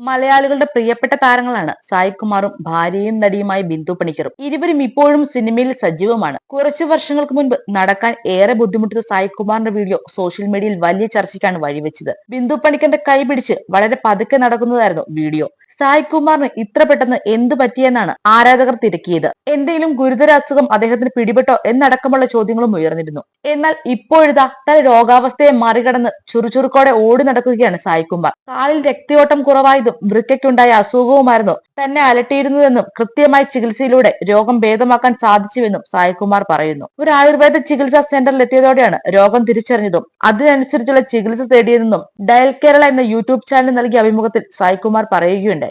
മലയാളികളുടെ പ്രിയപ്പെട്ട താരങ്ങളാണ് സായികുമാറും ഭാര്യയും നടിയുമായ ബിന്ദു പണിക്കറും. ഇരുവരും ഇപ്പോഴും സിനിമയിൽ സജീവമാണ്. കുറച്ചു വർഷങ്ങൾക്ക് മുൻപ് നടക്കാൻ ഏറെ ബുദ്ധിമുട്ടുന്ന സായികുമാറിന്റെ വീഡിയോ സോഷ്യൽ മീഡിയയിൽ വലിയ ചർച്ചയ്ക്കാണ് വഴിവെച്ചത്. ബിന്ദു പണിക്കറിന്റെ കൈ പിടിച്ച് വളരെ പതുക്കെ നടക്കുന്നതായിരുന്നു വീഡിയോ. സായികുമാറിന് ഇത്ര പെട്ടെന്ന് എന്ത് പറ്റിയെന്നാണ് ആരാധകർ തിരക്കിയത്. എന്തെങ്കിലും ഗുരുതര അസുഖം അദ്ദേഹത്തിന് പിടിപെട്ടോ എന്നടക്കമുള്ള ചോദ്യങ്ങളും ഉയർന്നിരുന്നു. എന്നാൽ ഇപ്പോഴിതാ തന്റെ രോഗാവസ്ഥയെ മറികടന്ന് ചുറുചുറുക്കോടെ ഓടി നടക്കുകയാണ് സായികുമാർ. കാലിൽ രക്തയോട്ടം കുറവായതും വൃക്കയ്ക്കുണ്ടായ അസുഖവുമായിരുന്നു തന്നെ അലട്ടിയിരുന്നതെന്നും കൃത്യമായ ചികിത്സയിലൂടെ രോഗം ഭേദമാക്കാൻ സാധിച്ചുവെന്നും സായികുമാർ പറയുന്നു. ഒരു ആയുർവേദ ചികിത്സാ സെന്ററിൽ എത്തിയതോടെയാണ് രോഗം തിരിച്ചറിഞ്ഞതും അതിനനുസരിച്ചുള്ള ചികിത്സ തേടിയതെന്നും ഡയൽ കേരള എന്ന യൂട്യൂബ് ചാനൽ നൽകിയ അഭിമുഖത്തിൽ സായികുമാർ പറയുകയുണ്ടായി.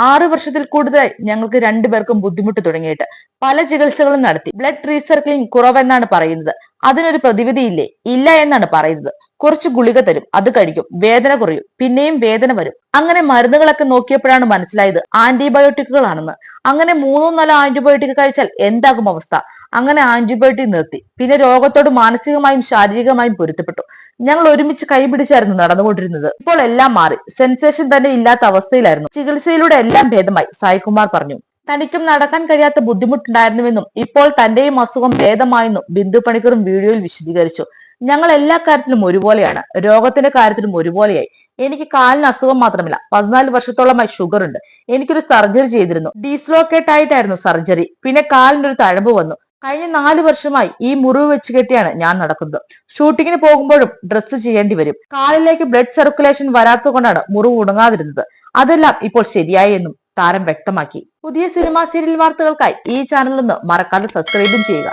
6 വർഷത്തിൽ കൂടുതലായി ഞങ്ങൾക്ക് രണ്ടുപേർക്കും ബുദ്ധിമുട്ട് തുടങ്ങിയിട്ട് പല ചികിത്സകളും നടത്തി. ബ്ലഡ് റീസർക്കിളിംഗ് കുറവെന്നാണ് പറയുന്നത്. അതിനൊരു പ്രതിവിധിയില്ലേ? ഇല്ല എന്നാണ് പറയുന്നത്. കുറച്ച് ഗുളിക തരും, അത് കഴിക്കും, വേദന കുറയും, പിന്നെയും വേദന വരും. അങ്ങനെ മരുന്നുകളൊക്കെ നോക്കിയപ്പോഴാണ് മനസ്സിലായത് ആന്റിബയോട്ടിക്കുകളാണെന്ന്. അങ്ങനെ 3-4 ആന്റിബയോട്ടിക് കഴിച്ചാൽ എന്താകും അവസ്ഥ? അങ്ങനെ ആന്റിബയോട്ടിക് നിർത്തി. പിന്നെ രോഗത്തോട് മാനസികമായും ശാരീരികമായും പൊരുത്തപ്പെട്ടു. ഞങ്ങൾ ഒരുമിച്ച് കൈപിടിച്ചായിരുന്നു നടന്നുകൊണ്ടിരുന്നത്. ഇപ്പോൾ എല്ലാം മാറി. സെൻസേഷൻ തന്നെ ഇല്ലാത്ത അവസ്ഥയിലായിരുന്നു. ചികിത്സയിലൂടെ എല്ലാം ഭേദമായി, സായികുമാർ പറഞ്ഞു. തനിക്കും നടക്കാൻ കഴിയാത്ത ബുദ്ധിമുട്ടുണ്ടായിരുന്നുവെന്നും ഇപ്പോൾ തന്റെയും അസുഖം ഭേദമായെന്നും ബിന്ദു പണിക്കറും വീഡിയോയിൽ വിശദീകരിച്ചു. ഞങ്ങൾ എല്ലാ കാര്യത്തിലും ഒരുപോലെയാണ്, രോഗത്തിന്റെ കാര്യത്തിലും ഒരുപോലെയായി. എനിക്ക് കാലിന് അസുഖം മാത്രമല്ല, 14 വർഷത്തോളമായി ഷുഗർ ഉണ്ട്. എനിക്കൊരു സർജറി ചെയ്തിരുന്നു. ഡീസ്ലോക്കേറ്റ് ആയിട്ടായിരുന്നു സർജറി. പിന്നെ കാലിനൊരു തഴമ്പ് വന്നു. കഴിഞ്ഞ 4 വർഷമായി ഈ മുറിവ് വെച്ച് കെട്ടിയാണ് ഞാൻ നടക്കുന്നത്. ഷൂട്ടിങ്ങിന് പോകുമ്പോഴും ഡ്രസ്സ് ചെയ്യേണ്ടി വരും. കാലിലേക്ക് ബ്ലഡ് സർക്കുലേഷൻ വരാത്തതുകൊണ്ടാണ് മുറിവ് ഉണങ്ങാതിരുന്നത്. അതെല്ലാം ഇപ്പോൾ ശരിയായി എന്നും താരം വ്യക്തമാക്കി. പുതിയ സിനിമാ സീരിയൽ വാർത്തകൾക്കായി ഈ ചാനൽ ഒന്ന് മറക്കാതെ സബ്സ്ക്രൈബും ചെയ്യുക.